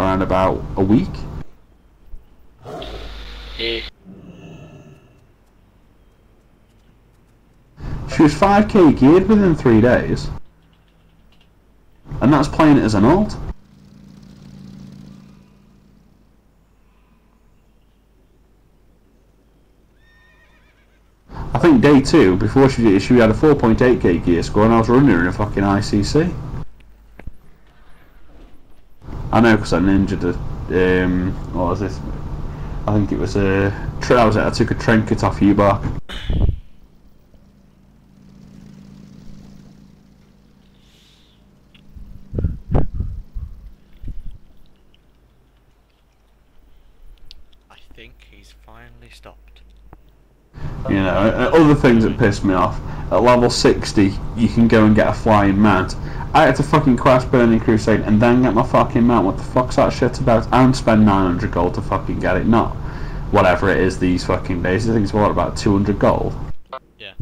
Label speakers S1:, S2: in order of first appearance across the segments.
S1: around about a week.
S2: Yeah.
S1: She was 5k geared within 3 days. And that's playing it as an alt. I think day 2, before she had a 4.8k gear score and I was running her in a fucking ICC. I know, because I ninja'd a, what was this? I think it was a, I took a trinket off U-Bark.
S3: I think he's finally stopped.
S1: You know, other things that pissed me off. At level 60, you can go and get a flying mount. I had to fucking quest Burning Crusade and then get my fucking mount. What the fuck's that shit about? And spend 900 gold to fucking get it. Not whatever it is these fucking days. I think it's what, about 200 gold?
S3: Yeah.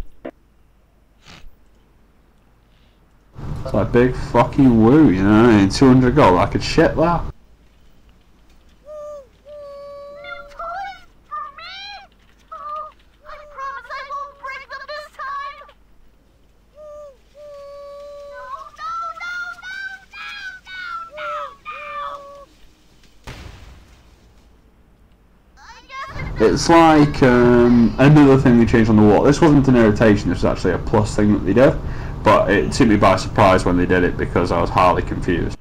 S1: It's like big fucking woo, you know what I mean? 200 gold, I could shit that. It's like another thing they changed on the wall. This wasn't an irritation, this was actually a plus thing that they did. But it took me by surprise when they did it because I was hardly confused.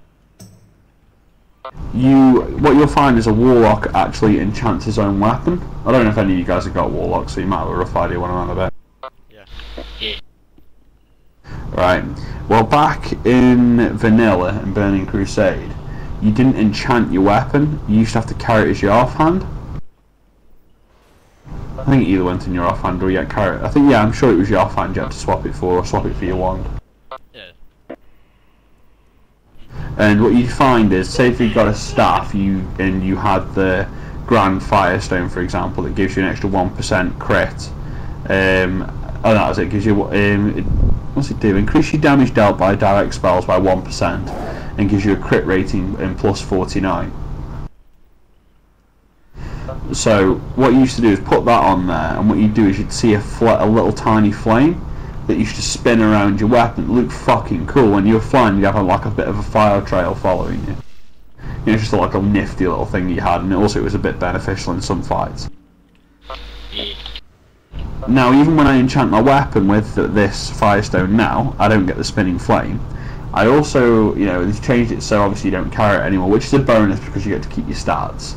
S1: What you'll find is a warlock actually enchants his own weapon. I don't know if any of you guys have got warlocks, so you might have a rough idea what I'm on about.
S3: Yeah.
S2: Yeah.
S1: Right. Well, back in Vanilla and Burning Crusade, you didn't enchant your weapon, you used to have to carry it as your offhand. I think it either went in your offhand or you had carry it. I think, yeah, I'm sure it was your offhand you had to swap it for, or swap it for your wand.
S3: Yeah.
S1: And what you find is, say if you've got a staff, you had the Grand Firestone, for example, that gives you an extra 1% crit. Oh, that was it. Gives you what's it do? Increase your damage dealt by direct spells by 1%, and gives you a crit rating in plus 49. So what you used to do is put that on there, and what you do is you'd see a little tiny flame that used to spin around your weapon. It looked fucking cool. When you were flying, you'd have like a bit of a fire trail following you. You know, just like a nifty little thing you had, and also it was a bit beneficial in some fights.
S2: Yeah.
S1: Now, even when I enchant my weapon with this Firestone now, I don't get the spinning flame. I also, you know, they've changed it so obviously you don't carry it anymore, which is a bonus because you get to keep your stats.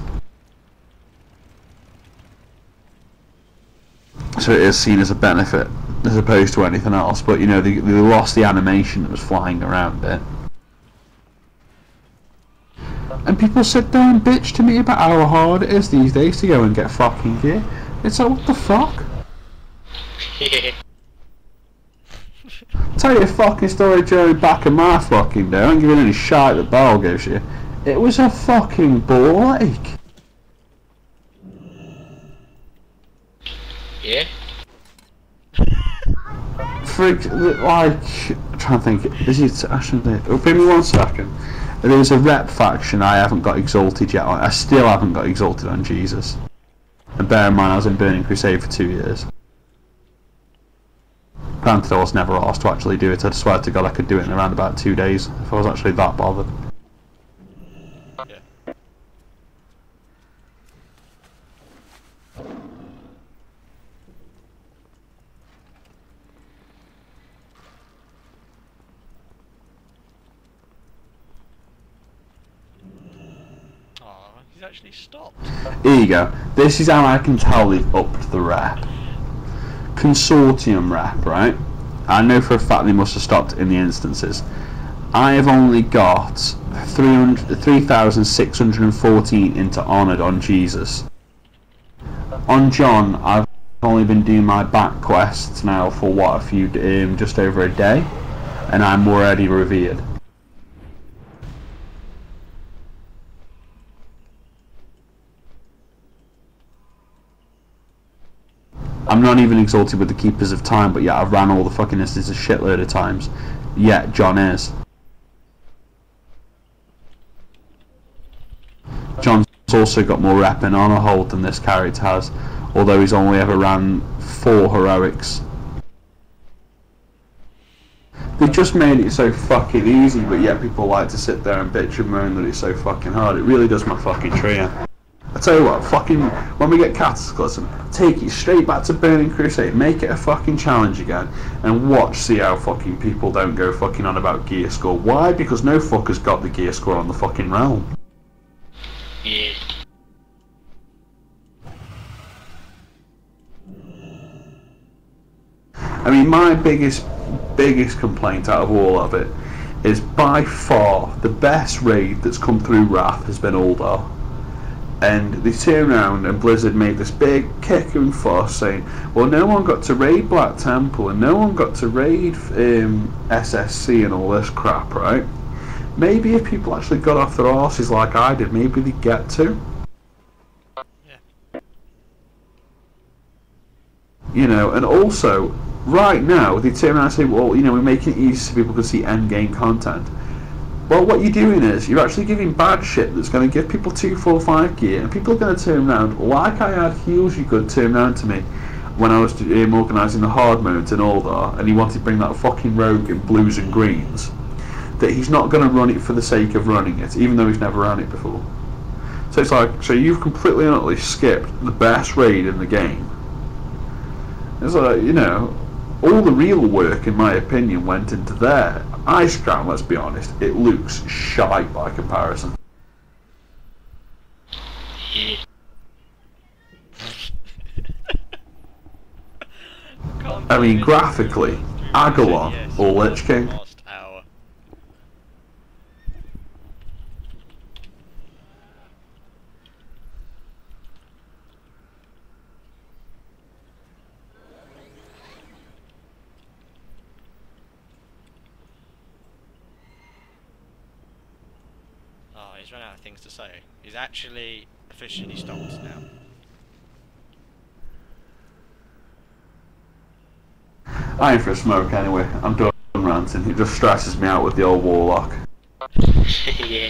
S1: So it is seen as a benefit as opposed to anything else, but you know, they lost the animation that was flying around it. And people sit there and bitch to me about how hard it is these days to go and get fucking gear. It's like, what the fuck?
S2: Yeah.
S1: Tell you a fucking story during back of my fucking day. I don't give you any shite that Bell gives you. It was a fucking ball ache.
S2: Yeah.
S1: Freak, like, I'm trying to think, is it actually, oh, give me 1 second. There's a rep faction I haven't got exalted yet on. I still haven't got exalted on Jesus. And bear in mind I was in Burning Crusade for 2 years. Granted I was never asked to actually do it, I swear to God I could do it in around about 2 days if I was actually that bothered.
S3: Yeah. Oh, he's actually stopped.
S1: Here you go. This is how I can tell they've upped the rep. Consortium rep, right? I know for a fact they must have stopped in the instances. I have only got 3,614 into Honoured on Jesus. On John, I've only been doing my back quests now for what, just over a day, and I'm already revered. I'm not even exalted with the Keepers of Time, but yet I've ran all the fucking instances a shitload of times. Yet John is. also got more rep and honor hold than this character has, although he's only ever ran 4 heroics. They just made it so fucking easy, but yet people like to sit there and bitch and moan that it's so fucking hard. It really does my fucking tree in. I tell you what, fucking, when we get Cataclysm, take it straight back to Burning Crusade, make it a fucking challenge again, and watch, see how fucking people don't go fucking on about gear score. Why? Because no fucker's got the gear score on the fucking realm.
S2: Yeah.
S1: I mean, my biggest complaint out of all of it is by far the best raid that's come through Wrath has been Uldar. And they turned around and Blizzard made this big kick and fuss saying, well, no one got to raid Black Temple and no one got to raid SSC and all this crap, right? Maybe if people actually got off their arses like I did, maybe they'd get to.
S3: Yeah.
S1: You know, and also, right now, they turn around and say, well, you know, we're making it easy so people can see end-game content. Well, what you're doing is, you're actually giving bad shit that's going to give people 2, 4, 5 gear, and people are going to turn around, like I had heals you could turn around to me when I was organising the hard modes in Uldar, and he wanted to bring that fucking rogue in blues and greens, that he's not going to run it for the sake of running it, even though he's never ran it before. So it's like, so you've completely and utterly skipped the best raid in the game. It's like, you know, all the real work, in my opinion, went into there. Ice Crown, let's be honest, it looks shite by comparison.
S2: Yeah.
S1: I mean, graphically, Agalon or Lich King.
S3: Last hour. Oh, he's run out of things to say. He's actually officially stopped now.
S1: I ain't for a smoke anyway. I'm done ranting. It just stresses me out with the old Warlock.
S2: Yeah.